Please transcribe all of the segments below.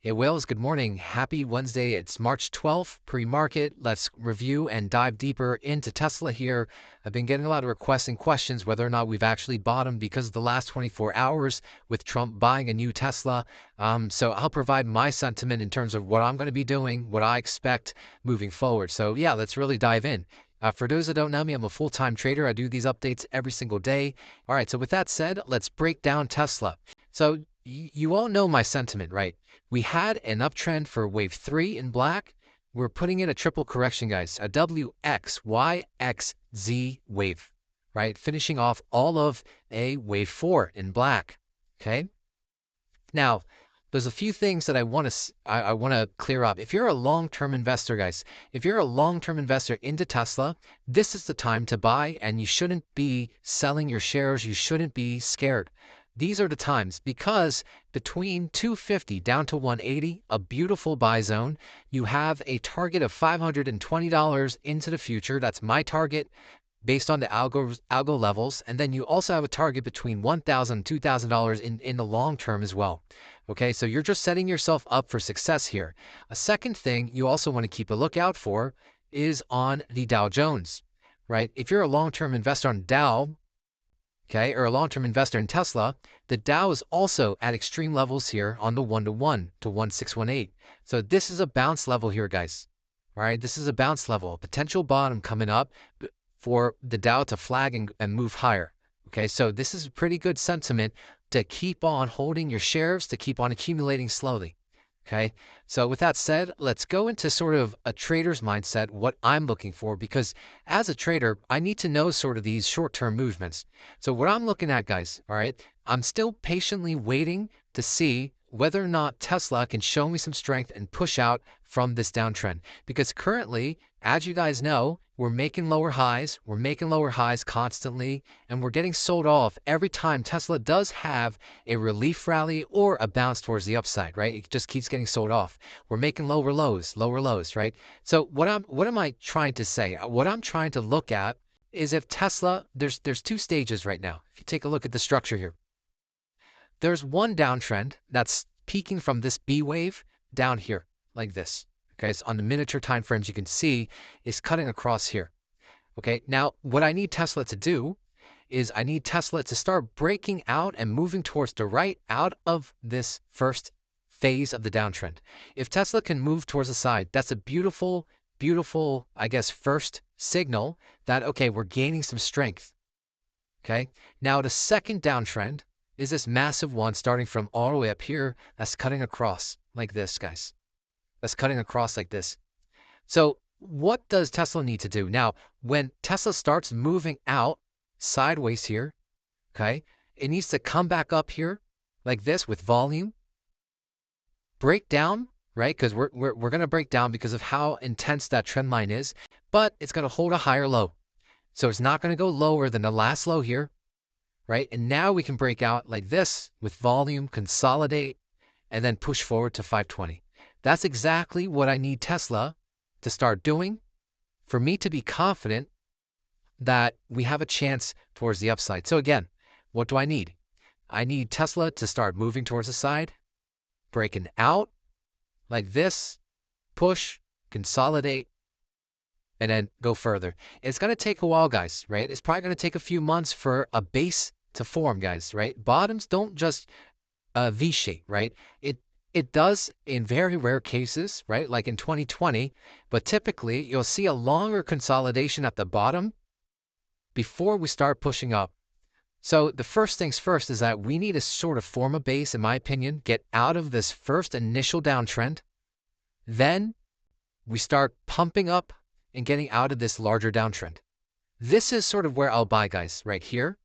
Hey Wales, good morning. Happy Wednesday. It's March 12th, pre-market. Let's review and dive deeper into Tesla here. I've been getting a lot of requests and questions whether or not we've actually bottomed because of the last 24 hours with Trump buying a new Tesla. So I'll provide my sentiment in terms of what I'm going to be doing, what I expect moving forward. So yeah, let's really dive in. For those that don't know me, I'm a full-time trader. I do these updates every single day. All right, so with that said, let's break down Tesla. So you all know my sentiment, right? We had an uptrend for wave 3 in black. We're putting in a triple correction, guys, a WXYXZ wave, right? Finishing off all of a wave 4 in black, okay? Now, there's a few things that I want to clear up. If you're a long-term investor, guys, if you're a long-term investor into Tesla, this is the time to buy, and you shouldn't be selling your shares. You shouldn't be scared. These are the times because between 250 down to 180, a beautiful buy zone, you have a target of $520 into the future. That's my target based on the algo levels. And then you also have a target between $1,000 and $2,000 in the long term as well. Okay, so you're just setting yourself up for success here. A second thing you also want to keep a lookout for is on the Dow Jones, right? If you're a long-term investor on Dow, okay, or a long-term investor in Tesla, the Dow is also at extreme levels here on the 1-to-1 to 1,618. So this is a bounce level here, guys. All right, this is a bounce level, a potential bottom coming up for the Dow to flag and move higher. Okay, so this is a pretty good sentiment to keep on holding your shares, to keep on accumulating slowly. Okay, so with that said, let's go into sort of a trader's mindset, what I'm looking for, because as a trader, I need to know sort of these short-term movements. So what I'm looking at, guys, all right, I'm still patiently waiting to see whether or not Tesla can show me some strength and push out from this downtrend. Because currently, as you guys know, we're making lower highs. We're making lower highs constantly, and we're getting sold off every time Tesla does have a relief rally or a bounce towards the upside, right? It just keeps getting sold off. We're making lower lows, right? So what am I trying to say? What I'm trying to look at is if Tesla, there's two stages right now. If you take a look at the structure here, there's one downtrend that's peaking from this B wave down here like this. Okay, so on the miniature time frames, you can see it's cutting across here. Okay, now what I need Tesla to do is I need Tesla to start breaking out and moving towards the right out of this first phase of the downtrend. If Tesla can move towards the side, that's a beautiful, beautiful, I guess, first signal that, okay, we're gaining some strength. Okay, now the second downtrend is this massive one starting from all the way up here that's cutting across like this, guys. That's cutting across like this. So what does Tesla need to do? Now, when Tesla starts moving out sideways here, okay, it needs to come back up here like this with volume, break down, right? Because we're going to break down because of how intense that trend line is, but it's going to hold a higher low. So it's not going to go lower than the last low here, right? And now we can break out like this with volume, consolidate, and then push forward to 520. That's exactly what I need Tesla to start doing for me to be confident that we have a chance towards the upside. So again, what do I need? I need Tesla to start moving towards the side, breaking out like this, push, consolidate, and then go further. It's going to take a while, guys, right? It's probably going to take a few months for a base to form, guys, right? Bottoms don't just V-shape, right? It does in very rare cases, right? Like in 2020, but typically you'll see a longer consolidation at the bottom before we start pushing up. So the first things first is that we need to sort of form a base, in my opinion, get out of this first initial downtrend. Then we start pumping up and getting out of this larger downtrend. This is sort of where I'll buy, guys, right here.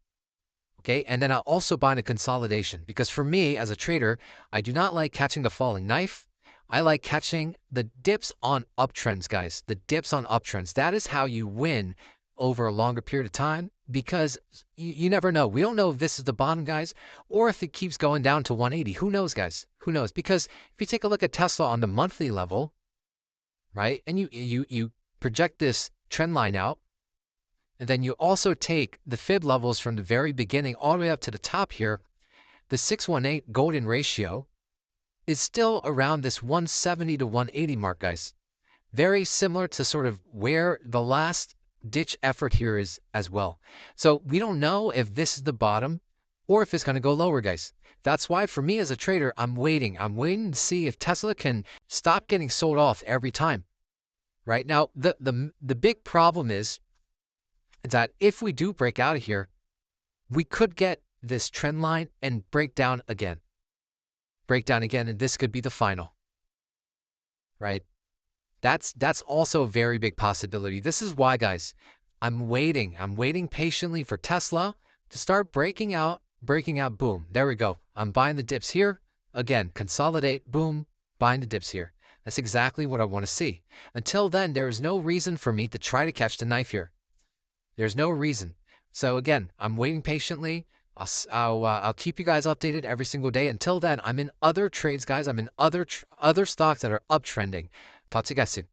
Okay, and then I'll also buy a consolidation because for me as a trader, I do not like catching the falling knife. I like catching the dips on uptrends, guys. The dips on uptrends. That is how you win over a longer period of time because you never know. We don't know if this is the bottom, guys, or if it keeps going down to 180. Who knows, guys? Who knows? Because if you take a look at Tesla on the monthly level, right, and you project this trend line out, and then you also take the fib levels from the very beginning all the way up to the top here, the 618 golden ratio, is still around this 170 to 180 mark, guys. Very similar to sort of where the last ditch effort here is as well. So we don't know if this is the bottom or if it's going to go lower, guys. That's why for me as a trader, I'm waiting. I'm waiting to see if Tesla can stop getting sold off every time. Right now, the big problem is that if we do break out of here, we could get this trend line and break down again. Break down again, and this could be the final. Right? That's also a very big possibility. This is why, guys, I'm waiting. I'm waiting patiently for Tesla to start breaking out. Boom. There we go. I'm buying the dips here. Again, consolidate. Boom. Buying the dips here. That's exactly what I want to see. Until then, there is no reason for me to try to catch the knife here. There's no reason. So again, I'm waiting patiently. I'll keep you guys updated every single day. Until then, I'm in other trades, guys. I'm in other stocks that are uptrending. Talk to you guys soon.